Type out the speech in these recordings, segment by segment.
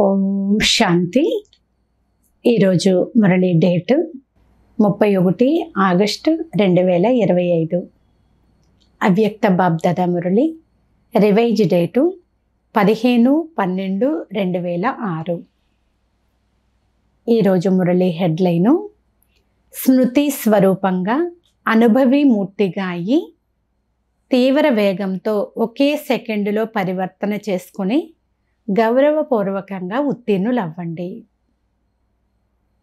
ఓం శాంతి. ఈరోజు Murali date 31 August 2025. అవ్యక్త BapDada Murali revise date 15/12/2006. ఈరోజు మురళి హెడ్లైను స్మృతి స్వరూపంగా అనుభవి మూర్తిగా అయ్యి తీవ్ర వేగంతో ఒకే సెకండులో పరివర్తన చేసుకుని గౌరవపూర్వకంగా ఉత్తీర్ణులవ్వండి.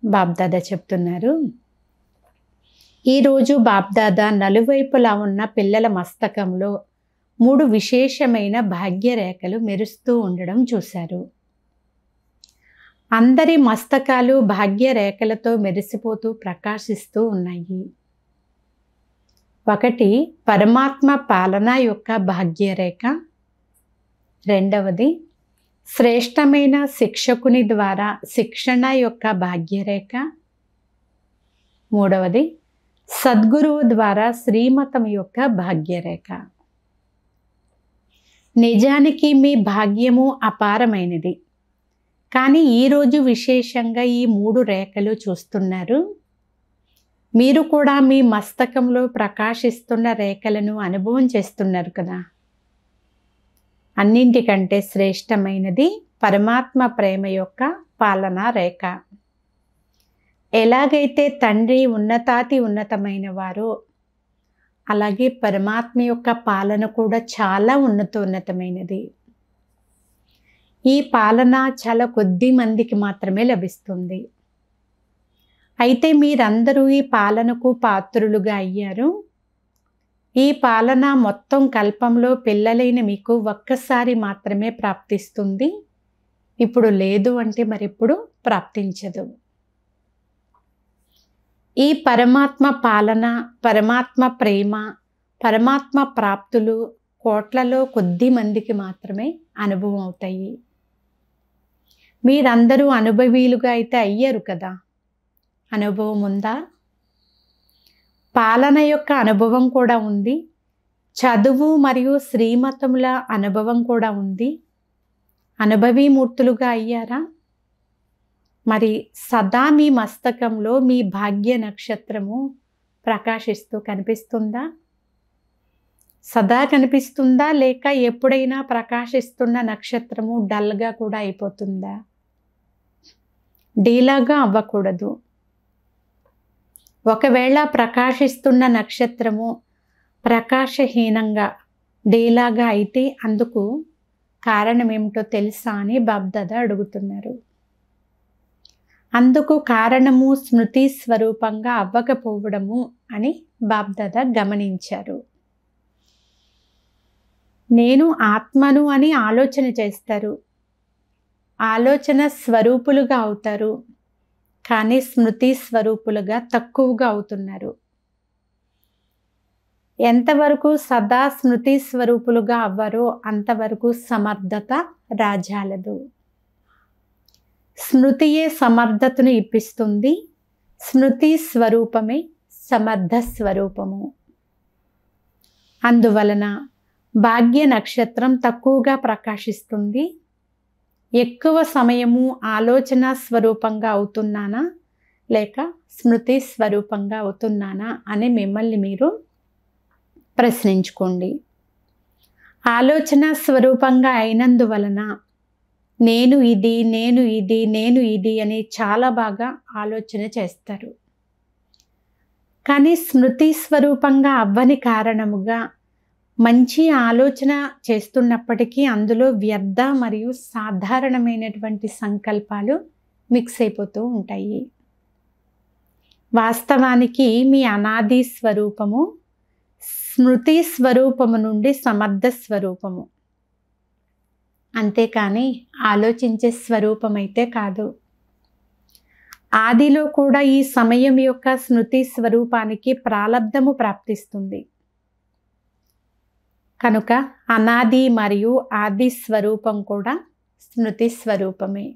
బాబ్దాదా చెప్తున్నారు, ఈరోజు బాబ్దాదా నలువైపులా ఉన్న పిల్లల మస్తకంలో 3 విశేషమైన భాగ్యరేఖలు మెరుస్తూ ఉండడం చూశారు. అందరి మస్తకాలు భాగ్యరేఖలతో మెరిసిపోతూ ప్రకాశిస్తూ ఉన్నాయి. ఒకటి పరమాత్మ పాలన యొక్క భాగ్యరేఖ, రెండవది శ్రేష్టమైన శిక్షకుని ద్వారా శిక్షణ యొక్క భాగ్యరేఖ, మూడవది సద్గురువు ద్వారా శ్రీమతం యొక్క భాగ్యరేఖ. నిజానికి మీ భాగ్యము అపారమైనది, కానీ ఈరోజు విశేషంగా ఈ 3 రేఖలు చూస్తున్నారు. మీరు కూడా మీ మస్తకంలో ప్రకాశిస్తున్న రేఖలను అనుభవం చేస్తున్నారు కదా. అన్నింటికంటే శ్రేష్టమైనది పరమాత్మ ప్రేమ యొక్క పాలనా రేఖ. ఎలాగైతే తండ్రి ఉన్నతాతి ఉన్నతమైన వారో అలాగే పరమాత్మ యొక్క పాలన కూడా చాలా ఉన్నతమైనది. ఈ పాలన చాలా కొద్ది మందికి మాత్రమే లభిస్తుంది. అయితే మీరందరూ ఈ పాలనకు పాత్రులుగా అయ్యారు. ఈ పాలన మొత్తం కల్పంలో పిల్లలైన మీకు ఒక్కసారి మాత్రమే ప్రాప్తిస్తుంది. ఇప్పుడు లేదు అంటే మరిప్పుడు ప్రాప్తించదు. ఈ పరమాత్మ పాలన, పరమాత్మ ప్రేమ, పరమాత్మ ప్రాప్తులు కోట్లలో కొద్ది మందికి మాత్రమే అనుభవం అవుతాయి. మీరందరూ అనుభవీలుగా అయితే అయ్యారు కదా. అనుభవం ఉందా? పాలన యొక్క అనుభవం కూడా ఉంది. చదువు మరియు శ్రీమతముల అనుభవం కూడా ఉంది. అనుభవీమూర్తులుగా అయ్యారా? మరి సదా మీ మస్తకంలో మీ భాగ్య నక్షత్రము ప్రకాశిస్తూ కనిపిస్తుందా? సదా కనిపిస్తుందా, లేక ఎప్పుడైనా ప్రకాశిస్తున్న నక్షత్రము డల్గా కూడా అయిపోతుందా? డీలాగా అవ్వకూడదు. ఒకవేళ ప్రకాశిస్తున్న నక్షత్రము ప్రకాశహీనంగా డీలాగా అయితే అందుకు కారణం ఏమిటో తెలుసా అని బాబ్దాదా అడుగుతున్నారు. అందుకు కారణము స్మృతి స్వరూపంగా అవ్వకపోవడము అని బాబ్దాదా గమనించారు. నేను ఆత్మను అని ఆలోచన చేస్తారు, ఆలోచన స్వరూపులుగా అవుతారు, కానీ స్మృతి స్వరూపులుగా తక్కువగా అవుతున్నారు. ఎంతవరకు సదా స్మృతి స్వరూపులుగా అవ్వరో అంతవరకు సమర్థత రాజాలదు. స్మృతియే సమర్థతను ఇప్పిస్తుంది. స్మృతి స్వరూపమే సమర్థ స్వరూపము. అందువలన భాగ్య నక్షత్రం తక్కువగా ప్రకాశిస్తుంది. ఎక్కువ సమయము ఆలోచన స్వరూపంగా అవుతున్నానా లేక స్మృతి స్వరూపంగా అవుతున్నానా అని మిమ్మల్ని మీరు ప్రశ్నించుకోండి. ఆలోచన స్వరూపంగా అయినందువలన నేను ఇది, నేను ఇది, నేను ఇది అని చాలా బాగా ఆలోచన చేస్తారు. కానీ స్మృతి స్వరూపంగా అవ్వని కారణముగా మంచి ఆలోచన చేస్తున్నప్పటికీ అందులో వ్యర్థ మరియు సాధారణమైనటువంటి సంకల్పాలు మిక్స్ అయిపోతూ ఉంటాయి. వాస్తవానికి మీ అనాది స్వరూపము స్మృతి స్వరూపము నుండి సమర్థ స్వరూపము, అంతేకాని ఆలోచించే స్వరూపం అయితే కాదు. ఆదిలో కూడా ఈ సమయం యొక్క స్మృతి స్వరూపానికి ప్రాలబ్ధము ప్రాప్తిస్తుంది. కనుక అనాది మరియు ఆది స్వరూపం కూడా స్మృతి స్వరూపమే.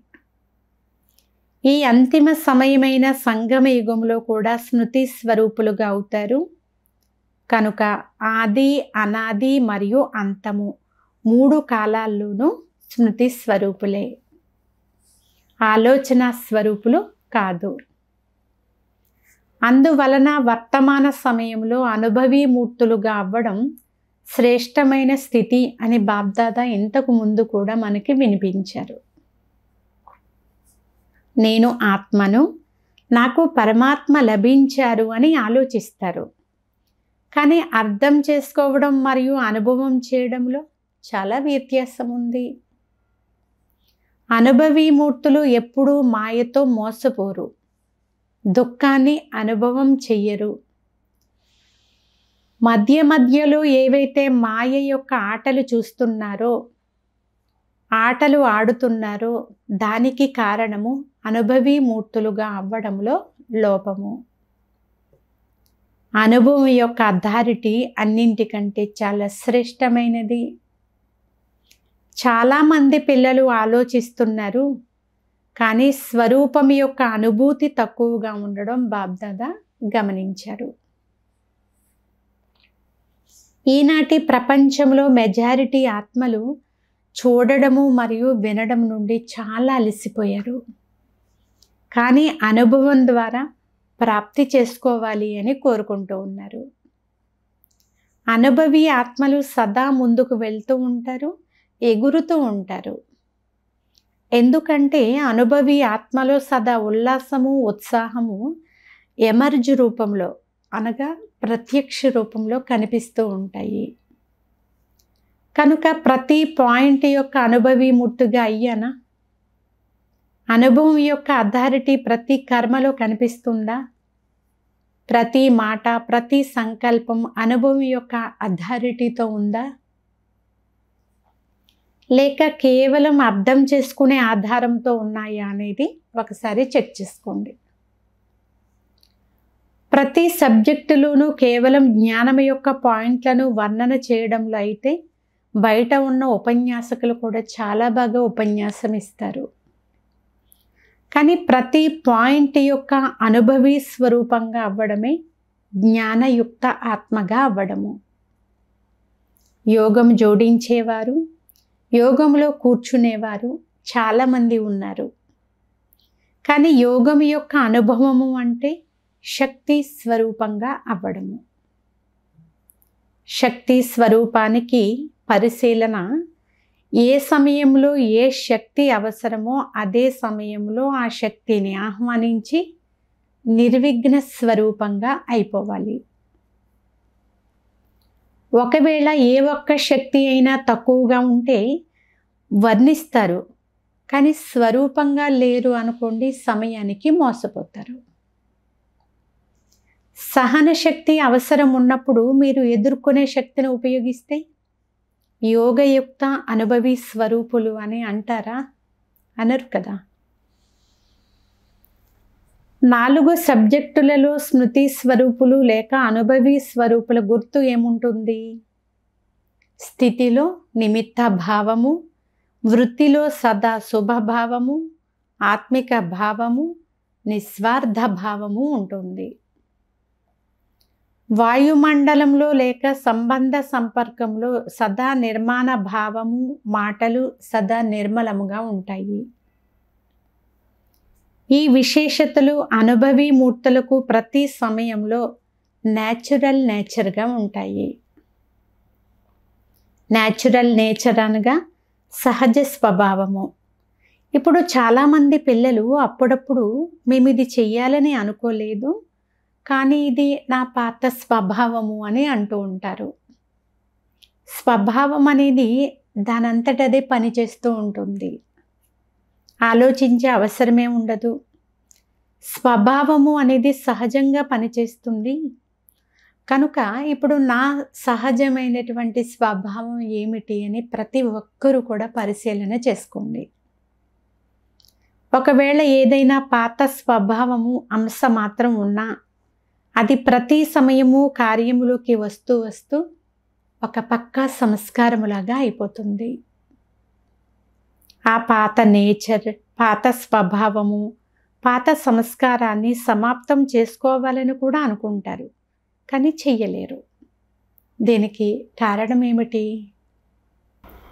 ఈ అంతిమ సమయమైన సంగమ యుగంలో కూడా స్మృతి స్వరూపులుగా అవుతారు. కనుక ఆది, అనాది మరియు అంతము 3 కాలాల్లోనూ స్మృతి స్వరూపులే. ఆలోచన స్వరూపులు కాదు. అందువలన వర్తమాన సమయంలో అనుభవీమూర్తులుగా అవ్వడం శ్రేష్టమైన స్థితి అని బాబ్దాదా ఇంతకు ముందు కూడా మనకి వినిపించారు. నేను ఆత్మను, నాకు పరమాత్మ లభించారు అని ఆలోచిస్తారు. కానీ అర్థం చేసుకోవడం మరియు అనుభవం చేయడంలో చాలా వ్యత్యాసం ఉంది. అనుభవీమూర్తులు ఎప్పుడూ మాయతో మోసపోరు, దుఃఖాన్ని అనుభవం చెయ్యరు. మధ్య మధ్యలో ఏవైతే మాయ యొక్క ఆటలు చూస్తున్నారో, ఆటలు ఆడుతున్నారో దానికి కారణము అనుభవీమూర్తులుగా అవ్వడంలో లోపము. అనుభవం యొక్క అథారిటీ అన్నింటికంటే చాలా శ్రేష్టమైనది. చాలామంది పిల్లలు ఆలోచిస్తున్నారు, కానీ స్వరూపం యొక్క అనుభూతి తక్కువగా ఉండడం బాబ్దాదా గమనించారు. ఈనాటి ప్రపంచంలో మెజారిటీ ఆత్మలు చూడడము మరియు వినడం నుండి చాలా అలసిపోయారు. కానీ అనుభవం ద్వారా ప్రాప్తి చేసుకోవాలి అని కోరుకుంటూ ఉన్నారు. అనుభవి ఆత్మలు సదా ముందుకు వెళ్తూ ఉంటారు, ఎగురుతూ ఉంటారు. ఎందుకంటే అనుభవి ఆత్మలో సదా ఉల్లాసము, ఉత్సాహము ఎమర్జ్ రూపంలో అనగా ప్రత్యక్ష రూపంలో కనిపిస్తూ ఉంటాయి. కనుక ప్రతి పాయింట్ యొక్క అనుభవీమూర్తిగా అయ్యానా? అనుభవం యొక్క అథారిటీ ప్రతి కర్మలో కనిపిస్తుందా? ప్రతి మాట, ప్రతి సంకల్పం అనుభవం యొక్క అథారిటీతో ఉందా? లేక కేవలం అర్థం చేసుకునే ఆధారంతో ఉన్నాయా అనేది ఒకసారి చెక్ చేసుకోండి. ప్రతి సబ్జెక్టులోనూ కేవలం జ్ఞానం యొక్క పాయింట్లను వర్ణన చేయడంలో అయితే బయట ఉన్న ఉపన్యాసకులు కూడా చాలా బాగా ఉపన్యాసం ఇస్తారు. కానీ ప్రతి పాయింట్ యొక్క అనుభవీ స్వరూపంగా అవ్వడమే జ్ఞానయుక్త ఆత్మగా అవ్వడము. యోగం జోడించేవారు, యోగంలో కూర్చునేవారు చాలామంది ఉన్నారు. కానీ యోగం యొక్క అనుభవము అంటే శక్తి స్వరూపంగా అవ్వడము. శక్తి స్వరూపానికి పరిశీలన ఏ సమయంలో ఏ శక్తి అవసరమో అదే సమయంలో ఆ శక్తిని ఆహ్వానించి నిర్విఘ్న స్వరూపంగా అయిపోవాలి. ఒకవేళ ఏ ఒక్క శక్తి అయినా తక్కువగా ఉంటే వర్ణిస్తారు, కానీ స్వరూపంగా లేరు అనుకోండి, సమయానికి మోసపోతారు. సహన శక్తి అవసరం ఉన్నప్పుడు మీరు ఎదుర్కొనే శక్తిని ఉపయోగిస్తే యోగయుక్త అనుభవీ స్వరూపులు అని అంటారా? అనరు కదా. 4 సబ్జెక్టులలో స్మృతి స్వరూపులు లేక అనుభవీ స్వరూపుల గుర్తు ఏముంటుంది? స్థితిలో నిమిత్త భావము, వృత్తిలో సదా శుభభావము, ఆత్మిక భావము, నిస్వార్థ భావము ఉంటుంది. వాయుమండలంలో లేక సంబంధ సంపర్కంలో సదా నిర్మాణ భావము, మాటలు సదా నిర్మలముగా ఉంటాయి. ఈ విశేషతలు అనుభవీ మూర్తులకు ప్రతి సమయంలో నేచురల్గా ఉంటాయి. న్యాచురల్ నేచర్ అనగా సహజ స్వభావము. ఇప్పుడు చాలామంది పిల్లలు అప్పుడప్పుడు మేము ఇది చెయ్యాలని అనుకోలేదు, కానీ ఇది నా పాత స్వభావము అని అంటూ ఉంటారు. స్వభావం అనేది దానంతటదే పనిచేస్తూ ఉంటుంది, ఆలోచించే అవసరమే ఉండదు. స్వభావము అనేది సహజంగా పనిచేస్తుంది. కనుక ఇప్పుడు నా సహజమైనటువంటి స్వభావం ఏమిటి అని ప్రతి ఒక్కరూ కూడా పరిశీలన చేసుకోండి. ఒకవేళ ఏదైనా పాత స్వభావము అంశ మాత్రం ఉన్నా అది ప్రతి సమయము కార్యములోకి వస్తూ వస్తూ ఒక పక్కా సంస్కారములాగా అయిపోతుంది. ఆ పాత నేచర్, పాత స్వభావము, పాత సంస్కారాన్ని సమాప్తం చేసుకోవాలని కూడా అనుకుంటారు, కానీ చెయ్యలేరు. దీనికి కారణం ఏమిటి?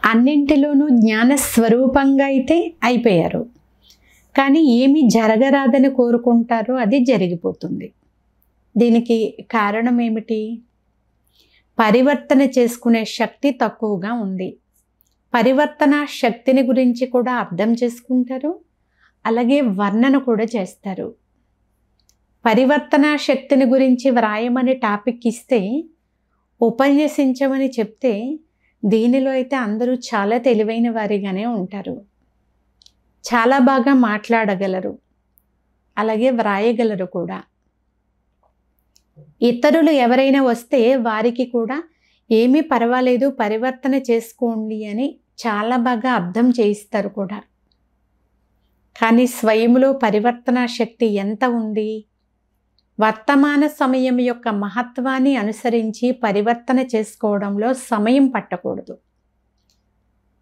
అన్నింటిలోనూ జ్ఞాన స్వరూపంగా అయితే అయిపోయారు, కానీ ఏమి జరగరాదని కోరుకుంటారో అది జరిగిపోతుంది. దీనికి కారణం ఏమిటి? పరివర్తన చేసుకునే శక్తి తక్కువగా ఉంది. పరివర్తన శక్తిని గురించి కూడా అర్థం చేసుకుంటారు, అలాగే వర్ణన కూడా చేస్తారు. పరివర్తన శక్తిని గురించి వ్రాయమని టాపిక్ ఇస్తే, ఉపన్యసించమని చెప్తే, దీనిలో అయితే అందరూ చాలా తెలివైన వారిగానే ఉంటారు. చాలా బాగా మాట్లాడగలరు, అలాగే వ్రాయగలరు కూడా. ఇతరులు ఎవరైనా వస్తే వారికి కూడా ఏమీ పర్వాలేదు, పరివర్తన చేసుకోండి అని చాలా బాగా అర్థం చేయిస్తారు కూడా. కానీ స్వయంలో పరివర్తన శక్తి ఎంత ఉంది? వర్తమాన సమయం యొక్క మహత్వాన్ని అనుసరించి పరివర్తన చేసుకోవడంలో సమయం పట్టకూడదు.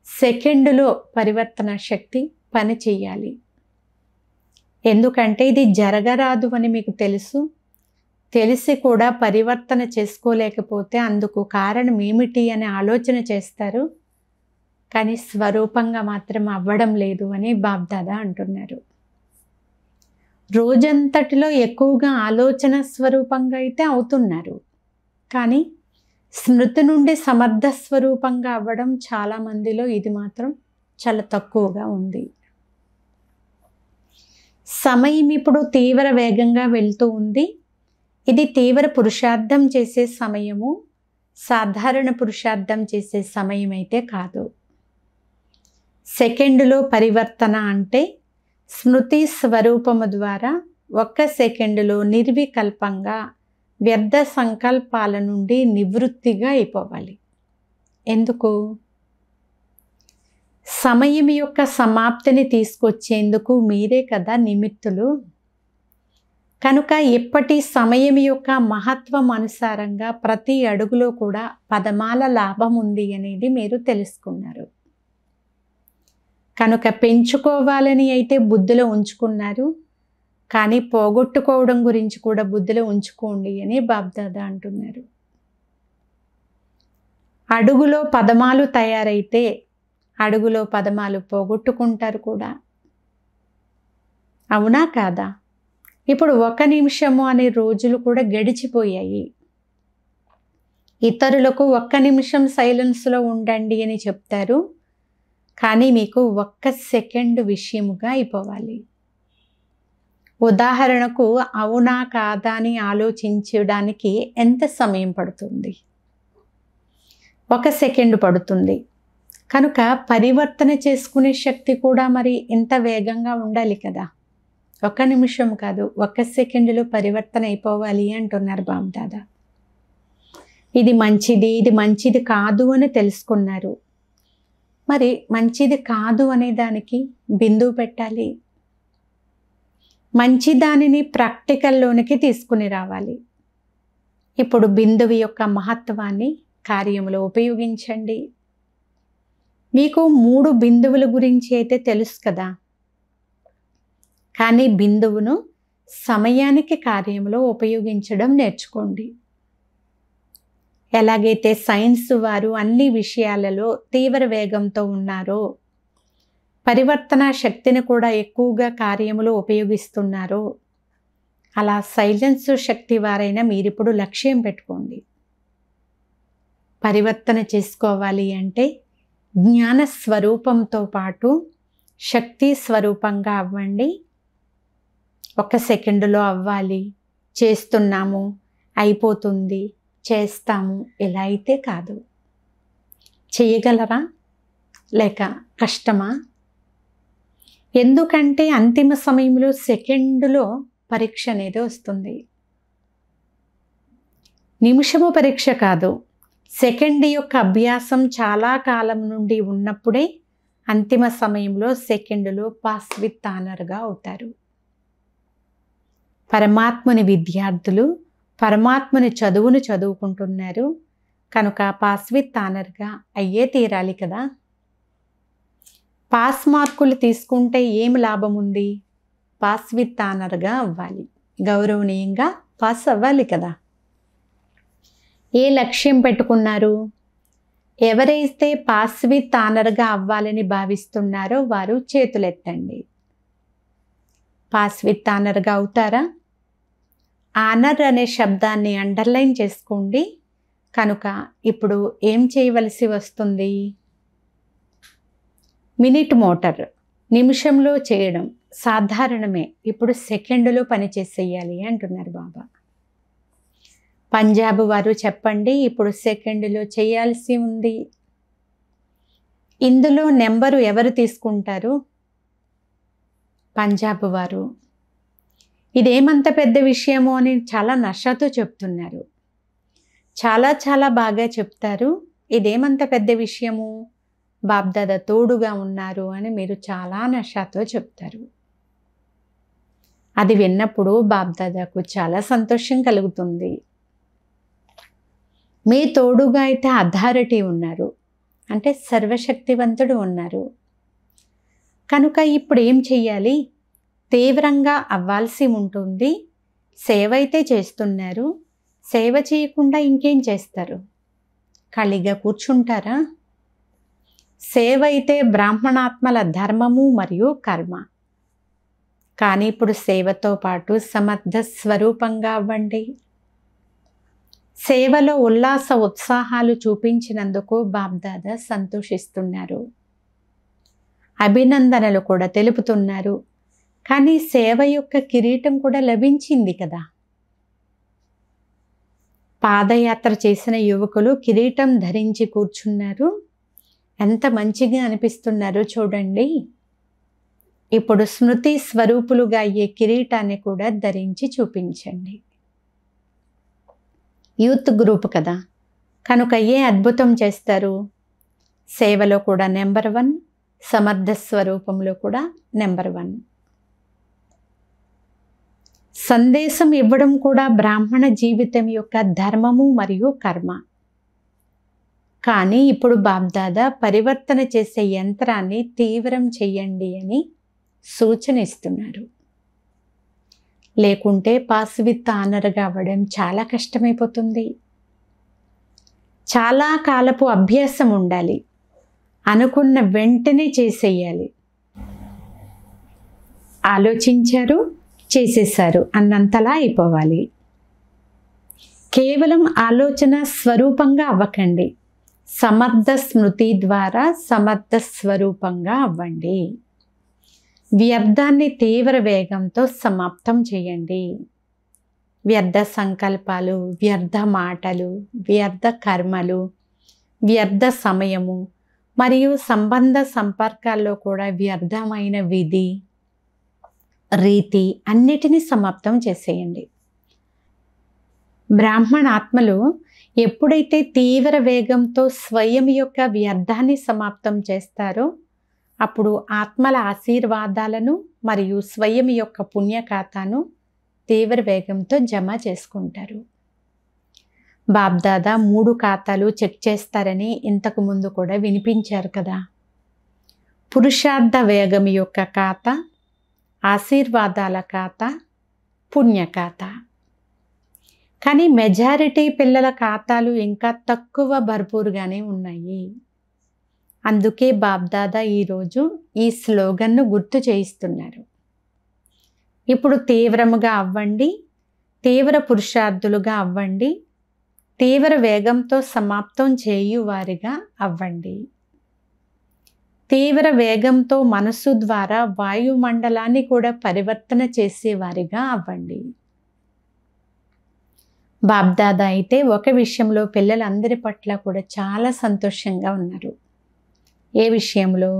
సెకండులో పరివర్తన శక్తి పని చేయాలి. ఎందుకంటే ఇది జరగరాదు అని మీకు తెలిసి కూడా పరివర్తన చేసుకోలేకపోతే అందుకు కారణం ఏమిటి అని ఆలోచన చేస్తారు, కానీ స్వరూపంగా మాత్రం అవ్వడం లేదు అని బాబ్దాదా అంటున్నారు. రోజంతటిలో ఎక్కువగా ఆలోచన స్వరూపంగా అయితే అవుతున్నారు, కానీ స్మృతి నుండి సమర్థ స్వరూపంగా అవ్వడం చాలామందిలో ఇది మాత్రం చాలా తక్కువగా ఉంది. సమయం ఇప్పుడు తీవ్ర వేగంగా వెళ్తూ ఉంది. ఇది తీవ్ర పురుషార్థం చేసే సమయము, సాధారణ పురుషార్థం చేసే సమయం అయితే కాదు. సెకండులో పరివర్తన అంటే స్మృతి స్వరూపము ద్వారా ఒక్క సెకండులో నిర్వికల్పంగా వ్యర్థ సంకల్పాల నుండి నివృత్తిగా అయిపోవాలి. ఎందుకు? సమయం యొక్క సమాప్తిని తీసుకొచ్చేందుకు మీరే కదా నిమిత్తులు. కనుక ఇప్పటి సమయం యొక్క మహత్వం అనుసారంగా ప్రతి అడుగులో కూడా పదమాల లాభం ఉంది అనేది మీరు తెలుసుకున్నారు. కనుక పెంచుకోవాలని అయితే బుద్ధిలో ఉంచుకున్నారు, కానీ పోగొట్టుకోవడం గురించి కూడా బుద్ధిలో ఉంచుకోండి అని బాబ్దాదా అంటున్నారు. అడుగులో పదమాలు తయారైతే అడుగులో పదమాలు పోగొట్టుకుంటారు కూడా. అవునా కాదా? ఇప్పుడు 1 నిమిషము అనే రోజులు కూడా గడిచిపోయాయి. ఇతరులకు 1 నిమిషం సైలెన్స్లో ఉండండి అని చెప్తారు, కానీ మీకు 1 సెకండ్ విషయముగా అయిపోవాలి. ఉదాహరణకు అవునా కాదా అని ఆలోచించడానికి ఎంత సమయం పడుతుంది? 1 సెకండ్ పడుతుంది. కనుక పరివర్తన చేసుకునే శక్తి కూడా మరి ఇంత వేగంగా ఉండాలి కదా. 1 నిమిషం కాదు, 1 సెకండ్లో పరివర్తన అయిపోవాలి అంటున్నారు బాబ్దాదా. ఇది మంచిది కాదు అని తెలుసుకున్నారు. మరి మంచిది కాదు అనే దానికి బిందువు పెట్టాలి. మంచి దానిని ప్రాక్టికల్లోనికి తీసుకుని రావాలి. ఇప్పుడు బిందువు యొక్క మహత్వాన్ని కార్యంలో ఉపయోగించండి. మీకు 3 బిందువుల గురించి అయితే తెలుసు కదా, కానీ బిందువును సమయానికి కార్యంలో ఉపయోగించడం నేర్చుకోండి. ఎలాగైతే సైన్స్ వారు అన్ని విషయాలలో తీవ్ర వేగంతో ఉన్నారో, పరివర్తన శక్తిని కూడా ఎక్కువగా కార్యములో ఉపయోగిస్తున్నారో, అలా సైలెన్స్ శక్తి వారైనా మీరిప్పుడు లక్ష్యం పెట్టుకోండి. పరివర్తన చేసుకోవాలి అంటే జ్ఞాన స్వరూపంతో పాటు శక్తి స్వరూపంగా అవ్వండి. 1 సెకండులో అవ్వాలి, చేస్తున్నాము, అయిపోతుంది, చేస్తాము, ఇలా అయితే కాదు. చేయగలరా లేక కష్టమా? ఎందుకంటే అంతిమ సమయంలో సెకండులో పరీక్ష అనేది వస్తుంది. నిమిషము పరీక్ష కాదు, సెకండ్ యొక్క అభ్యాసం చాలా కాలం నుండి ఉన్నప్పుడే అంతిమ సమయంలో సెకండులో పాస్ విత్ ఆనర్గా అవుతారు. పరమాత్ముని విద్యార్థులు పరమాత్ముని చదువును చదువుకుంటున్నారు, కనుక పాస్ విత్ ఆనర్గా అయ్యే తీరాలి కదా. పాస్ మార్కులు తీసుకుంటే ఏం లాభం ఉంది? పాస్ విత్ ఆనర్గా అవ్వాలి, గౌరవనీయంగా పాస్ అవ్వాలి కదా. ఏ లక్ష్యం పెట్టుకున్నారు? ఎవరైతే పాస్ విత్ ఆనర్గా అవ్వాలని భావిస్తున్నారో వారు చేతులెత్తండి. పాస్ విత్ ఆనర్గా అవుతారా? ఆనర్ అనే శబ్దాన్ని అండర్లైన్ చేసుకోండి. కనుక ఇప్పుడు ఏం చేయవలసి వస్తుంది? మినిట్ మోటార్ నిమిషంలో చేయడం సాధారణమే, ఇప్పుడు సెకండ్లో పనిచేసేయాలి అంటున్నారు బాబా. పంజాబ్ వారు చెప్పండి, ఇప్పుడు సెకండ్లో చేయాల్సి ఉంది. ఇందులో నెంబరు ఎవరు తీసుకుంటారు? పంజాబ్ వారు. ఇదేమంత పెద్ద విషయమో అని చాలా నషతో చెప్తున్నారు. చాలా బాగా చెప్తారు. ఇదేమంత పెద్ద విషయము, బాబ్దాదా తోడుగా ఉన్నారు అని మీరు చాలా నషతో చెప్తారు. అది విన్నప్పుడు బాబ్దాదాకు చాలా సంతోషం కలుగుతుంది. మీ తోడుగా అయితే అథారిటీ ఉన్నారు, అంటే సర్వశక్తివంతుడు ఉన్నారు. కనుక ఇప్పుడు ఏం చెయ్యాలి? తీవ్రంగా అవ్వాల్సి ఉంటుంది. సేవ అయితే చేస్తున్నారు, సేవ చేయకుండా ఇంకేం చేస్తారు? ఖాళీగా కూర్చుంటారా? సేవ అయితే బ్రాహ్మణాత్మల ధర్మము మరియు కర్మ. కానీ ఇప్పుడు సేవతో పాటు సమర్థ స్వరూపంగా అవ్వండి. సేవలో ఉల్లాస ఉత్సాహాలు చూపించినందుకు బాబ్దాదా సంతోషిస్తున్నారు, అభినందనలు కూడా తెలుపుతున్నారు. కానీ సేవ యొక్క కిరీటం కూడా లభించింది కదా. పాదయాత్ర చేసిన యువకులు కిరీటం ధరించి కూర్చున్నారు. ఎంత మంచిగా అనిపిస్తున్నారో చూడండి. ఇప్పుడు స్మృతి స్వరూపులుగా అయ్యే కిరీటాన్ని కూడా ధరించి చూపించండి. యూత్ గ్రూప్ కదా, కనుక ఏ అద్భుతం చేస్తారు? సేవలో కూడా నెంబర్ 1, సమర్థ స్వరూపంలో కూడా నెంబర్ 1. సందేశం ఇవ్వడం కూడా బ్రాహ్మణ జీవితం యొక్క ధర్మము మరియు కర్మ. కానీ ఇప్పుడు బాబ్దాదా పరివర్తన చేసే యంత్రాన్ని తీవ్రం చెయ్యండి అని సూచన ఇస్తున్నారు. లేకుంటే పాస్ విత్ ఆనర్గా అవ్వడం చాలా కష్టమైపోతుంది. చాలా కాలపు అభ్యాసం ఉండాలి. అనుకున్న వెంటనే చేసేయాలి. ఆలోచించారు, చేసేశారు అన్నంతలా అయిపోవాలి. కేవలం ఆలోచన స్వరూపంగా అవ్వకండి. సమర్థ స్మృతి ద్వారా సమర్థ స్వరూపంగా అవ్వండి. వ్యర్థాన్ని తీవ్ర వేగంతో సమాప్తం చేయండి. వ్యర్థ సంకల్పాలు, వ్యర్థ మాటలు, వ్యర్థ కర్మలు, వ్యర్థ సమయము మరియు సంబంధ సంపర్కాల్లో కూడా వ్యర్థమైన విధి, రీతి అన్నిటినీ సమాప్తం చేసేయండి. బ్రాహ్మణ ఆత్మలు ఎప్పుడైతే తీవ్ర వేగంతో స్వయం యొక్క వ్యర్థాన్ని సమాప్తం చేస్తారో అప్పుడు ఆత్మల ఆశీర్వాదాలను మరియు స్వయం యొక్క పుణ్యఖాతాను తీవ్ర వేగంతో జమ చేసుకుంటారు. బాబ్దాదా 3 ఖాతాలు చెక్ చేస్తారని ఇంతకు ముందు కూడా వినిపించారు కదా. పురుషార్థ వేగం యొక్క ఖాతా, ఆశీర్వాదాల ఖాతా, పుణ్య ఖాతా. కానీ మెజారిటీ పిల్లల ఖాతాలు ఇంకా తక్కువ భర్పూరుగానే ఉన్నాయి. అందుకే బాబ్దాదా ఈరోజు ఈ స్లోగన్ను గుర్తు చేయిస్తున్నారు. ఇప్పుడు తీవ్రముగా అవ్వండి, తీవ్ర పురుషార్థులుగా అవ్వండి, తీవ్ర వేగంతో సమాప్తం చేయువారిగా అవ్వండి. తీవ్ర వేగంతో మనస్సు ద్వారా వాయుమండలాన్ని కూడా పరివర్తన చేసేవారిగా అవ్వండి. బాబ్దాదా అయితే ఒక విషయంలో పిల్లలందరి పట్ల కూడా చాలా సంతోషంగా ఉన్నారు. ఏ విషయంలో?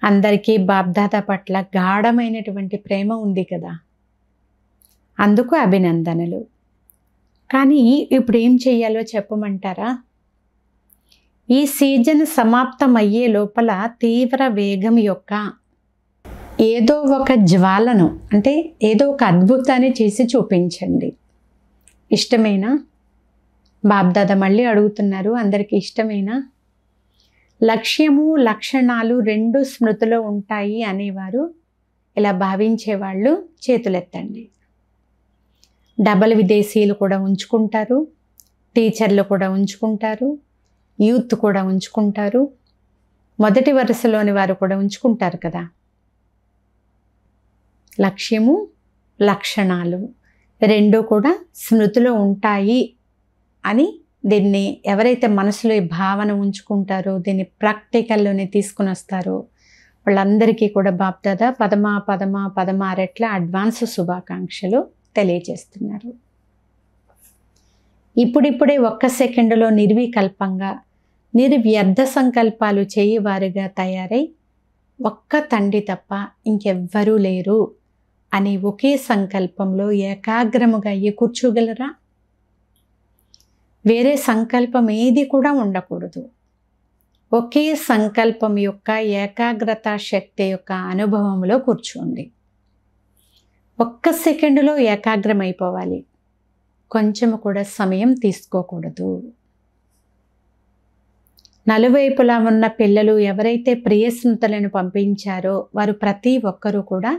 అందరికీ బాబ్దాదా పట్ల గాఢమైనటువంటి ప్రేమ ఉంది కదా, అందుకు అభినందనలు. కానీ ఇప్పుడు ఏం చెయ్యాలో చెప్పమంటారా? ఈ సీజన్ సమాప్తం అయ్యే లోపల తీవ్ర వేగం యొక్క ఏదో ఒక జ్వాలను, అంటే ఏదో ఒక అద్భుతాన్ని చేసి చూపించండి. ఇష్టమేనా? బాబ్దాదా మళ్ళీ అడుగుతున్నారు, అందరికీ ఇష్టమేనా? లక్ష్యము లక్షణాలు 2 స్మృతిలో ఉంటాయి అనేవారు, ఇలా భావించేవాళ్ళు చేతులెత్తండి. డబల్ విదేశీయులు కూడా ఉంచుకుంటారు, టీచర్లు కూడా ఉంచుకుంటారు, యూత్ కూడా ఉంచుకుంటారు, మొదటి వరుసలోని వారు కూడా ఉంచుకుంటారు కదా. లక్ష్యము, లక్షణాలు రెండు కూడా స్మృతిలో ఉంటాయి అని దీన్ని ఎవరైతే మనసులో ఈ భావన ఉంచుకుంటారో, దీన్ని ప్రాక్టికల్లోనే తీసుకుని వస్తారో వాళ్ళందరికీ కూడా బాప్దాదా పదమా రెట్ల అడ్వాన్స్ శుభాకాంక్షలు తెలియజేస్తున్నారు. ఇప్పుడిప్పుడే ఒక్క సెకండులో నిర్వికల్పంగా నిర్వ్యర్థ సంకల్పాలు చేయవారుగా తయారై ఒక్క తండ్రి తప్ప ఇంకెవ్వరూ లేరు అని ఒకే సంకల్పంలో ఏకాగ్రముగా అయ్యి కూర్చోగలరా? వేరే సంకల్పం ఏది కూడా ఉండకూడదు. ఒకే సంకల్పం యొక్క ఏకాగ్రత శక్తి యొక్క అనుభవంలో కూర్చోండి. ఒక్క సెకండులో ఏకాగ్రమైపోవాలి. కొంచెము కూడా సమయం తీసుకోకూడదు. నలువైపులా ఉన్న పిల్లలు ఎవరైతే ప్రియస్మృతులను పంపించారో వారు ప్రతి ఒక్కరూ కూడా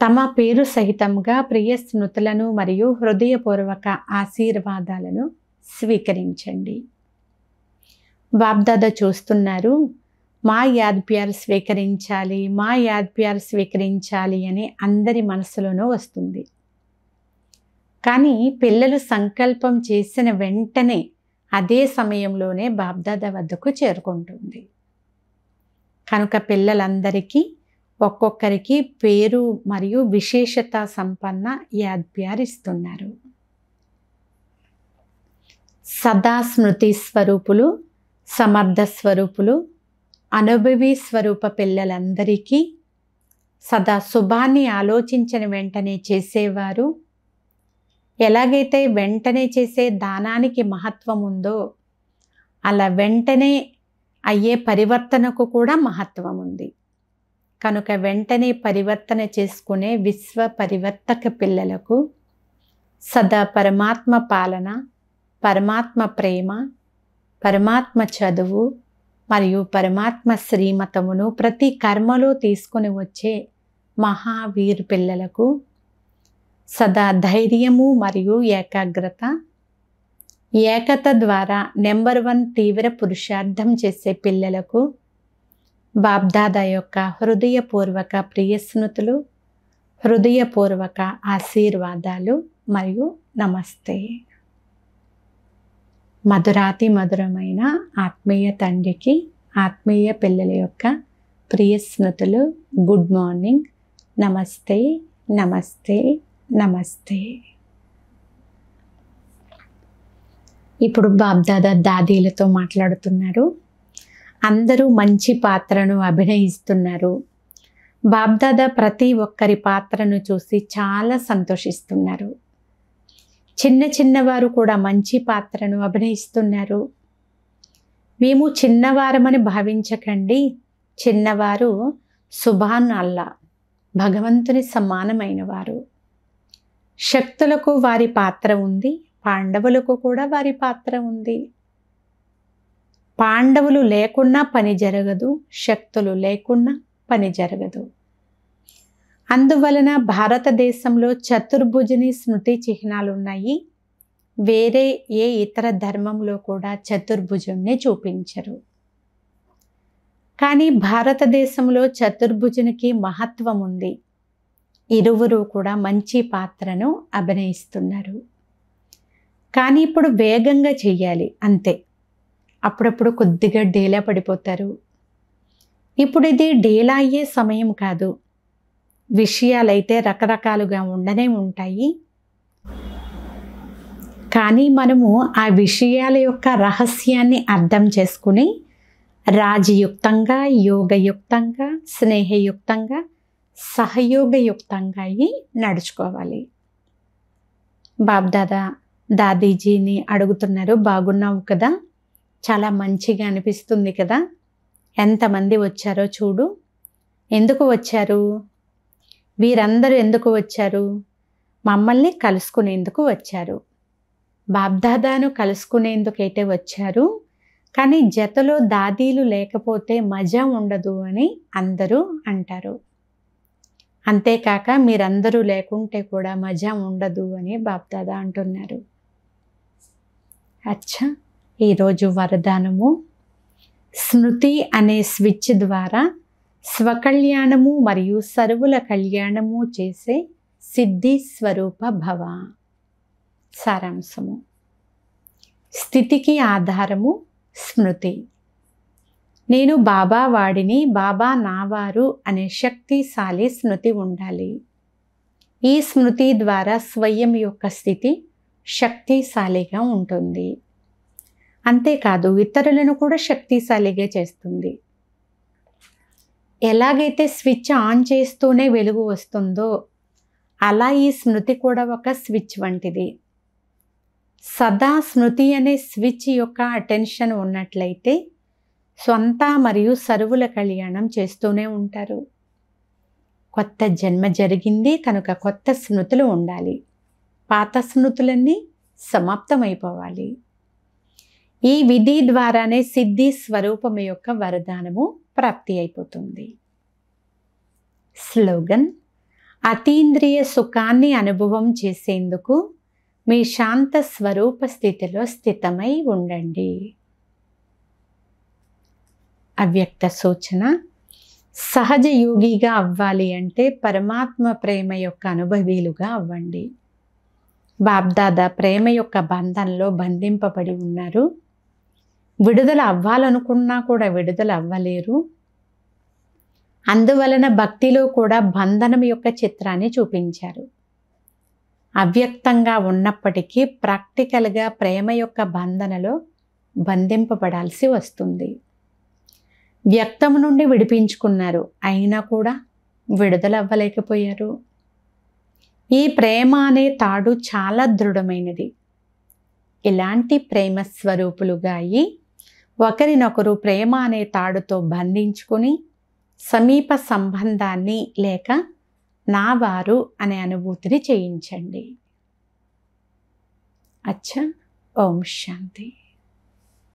తమ పేరు సహితంగా ప్రియస్మృతులను మరియు హృదయపూర్వక ఆశీర్వాదాలను స్వీకరించండి. బాప్దాదా చూస్తున్నారు, మా యాద్ ప్యార్ స్వీకరించాలి, మా యాద్ ప్యార్ స్వీకరించాలి అని అందరి మనసులోనూ వస్తుంది. కానీ పిల్లలు సంకల్పం చేసిన వెంటనే అదే సమయంలోనే బాప్దాదా వద్దకు చేరుకుంటుంది. కనుక పిల్లలందరికీ ఒక్కొక్కరికి పేరు మరియు విశేషత సంపన్న యాద్ ప్యార్ ఇస్తున్నారు. సదా స్మృతి స్వరూపులు, సమర్థ స్వరూపులు, అనుభవి స్వరూప పిల్లలందరికీ సదా శుభాన్ని ఆలోచించిన వెంటనే చేసేవారు. ఎలాగైతే వెంటనే చేసే దానానికి మహత్వం ఉందో అలా వెంటనే అయ్యే పరివర్తనకు కూడా మహత్వం ఉంది. కనుక వెంటనే పరివర్తన చేసుకునే విశ్వ పరివర్తక పిల్లలకు సదా పరమాత్మ పాలన, పరమాత్మ ప్రేమ, పరమాత్మ చదువు మరియు పరమాత్మ శ్రీమతమును ప్రతి కర్మలో తీసుకొని వచ్చే మహావీర్ పిల్లలకు సదా ధైర్యము మరియు ఏకాగ్రత, ఏకత ద్వారా నెంబర్ 1 తీవ్ర పురుషార్థం చేసే పిల్లలకు బాప్దాదా యొక్క హృదయపూర్వక ప్రియస్మృతులు, హృదయపూర్వక ఆశీర్వాదాలు మరియు నమస్తే. మధురాతి మధురమైన ఆత్మీయ తండ్రికి ఆత్మీయ పిల్లల యొక్క ప్రియస్మృతులు. Good morning. నమస్తే, నమస్తే, నమస్తే. ఇప్పుడు బాప్దాదా దాదీలతో మాట్లాడుతున్నారు. అందరూ మంచి పాత్రను అభినయిస్తున్నారు. బాప్దాదా ప్రతి ఒక్కరి పాత్రను చూసి చాలా సంతోషిస్తున్నారు. చిన్న చిన్నవారు కూడా మంచి పాత్రను అభినయిస్తున్నారు. మేము చిన్నవారమని భావించకండి. చిన్నవారు సుభాన్ అల్లా, భగవంతుని సమానమైన వారు. శక్తులకు వారి పాత్ర ఉంది, పాండవులకు కూడా వారి పాత్ర ఉంది. పాండవులు లేకున్నా పని జరగదు, శక్తులు లేకున్నా పని జరగదు. అందువలన భారతదేశంలో చతుర్భుజుని స్మృతి చిహ్నాలు ఉన్నాయి. వేరే ఏ ఇతర ధర్మంలో కూడా చతుర్భుజుణ్ణి చూపించరు. కానీ భారతదేశంలో చతుర్భుజునికి మహత్వం ఉంది. ఇరువురు కూడా మంచి పాత్రను అభినయిస్తున్నారు. కానీ ఇప్పుడు వేగంగా చెయ్యాలి అంతే. అప్పుడప్పుడు కొద్దిగా డేలా పడిపోతారు. ఇప్పుడు ఇది డేలా అయ్యే సమయం కాదు. విషయాలైతే రకరకాలుగా ఉండనే ఉంటాయి. కానీ మనము ఆ విషయాల యొక్క రహస్యాన్ని అర్థం చేసుకుని రాజయుక్తంగా, యోగయుక్తంగా, స్నేహయుక్తంగా, సహయోగయుక్తంగా అయి నడుచుకోవాలి. బాప్దాదా దాదీజీని అడుగుతున్నారు, బాగున్నావు కదా, చాలా మంచిగా అనిపిస్తుంది కదా, ఎంతమంది వచ్చారో చూడు. ఎందుకు వచ్చారు? వీరందరూ ఎందుకు వచ్చారు? మమ్మల్ని కలుసుకునేందుకు వచ్చారు. బాప్దాదాను కలుసుకునేందుకైతే వచ్చారు. కానీ జతలో దాదీలు లేకపోతే మజా ఉండదు అని అందరూ అంటారు. అంతేకాక మీరందరూ లేకుంటే కూడా మజా ఉండదు అని బాప్దాదా అంటున్నారు. అచ్చా, ఈరోజు వరదానము. స్మృతి అనే స్విచ్ ద్వారా స్వకళ్యాణము మరియు సర్వుల కళ్యాణము చేసే సిద్ధి స్వరూప భవ. సారాంశము: స్థితికి ఆధారము స్మృతి. నేను బాబా వాడిని, బాబా నావారు అనే శక్తిశాలి స్మృతి ఉండాలి. ఈ స్మృతి ద్వారా స్వయం యొక్క స్థితి శక్తిశాలిగా ఉంటుంది. అంతేకాదు ఇతరులను కూడా శక్తిశాలిగా చేస్తుంది. ఎలాగైతే స్విచ్ ఆన్ చేస్తూనే వెలుగు వస్తుందో అలా ఈ స్మృతి కూడా ఒక స్విచ్ వంటిది. సదా స్మృతి అనే స్విచ్ యొక్క అటెన్షన్ ఉన్నట్లయితే స్వంత మరియు సర్వుల కళ్యాణం చేస్తూనే ఉంటారు. కొత్త జన్మ జరిగింది కనుక కొత్త స్మృతులు ఉండాలి. పాత స్మృతులన్నీ సమాప్తమైపోవాలి. ఈ విధి ద్వారానే సిద్ధి స్వరూపం యొక్క వరదానము ప్రాప్తి అయిపోతుంది. స్లోగన్: అతీంద్రియ సుఖాన్ని అనుభవం చేసేందుకు మీ శాంత స్వరూప స్థితిలో స్థితమై ఉండండి. అవ్యక్త సూచన: సహజ యోగిగా అవ్వాలి అంటే పరమాత్మ ప్రేమ యొక్క అనుభవీలుగా అవ్వండి. బాబ్దాదా ప్రేమ యొక్క బంధంలో బంధింపబడి ఉన్నారు. విడుదల అవ్వాలనుకున్నా కూడా విడుదల అవ్వలేరు. అందువలన భక్తిలో కూడా బంధనం యొక్క చిత్రాన్ని చూపించారు. అవ్యక్తంగా ఉన్నప్పటికీ ప్రాక్టికల్గా ప్రేమ యొక్క బంధనలో బంధింపబడాల్సి వస్తుంది. వ్యక్తం నుండి విడిపించుకున్నారు, అయినా కూడా విడుదల అవ్వలేకపోయారు. ఈ ప్రేమ అనే తాడు చాలా దృఢమైనది. ఇలాంటి ప్రేమ స్వరూపులుగా అయి ఒకరినొకరు ప్రేమ అనే తాడుతో బంధించుకుని సమీప సంబంధాన్ని లేక నా వారు అనే అనుభూతిని చేయించండి. అచ్చా. ఓం శాంతి.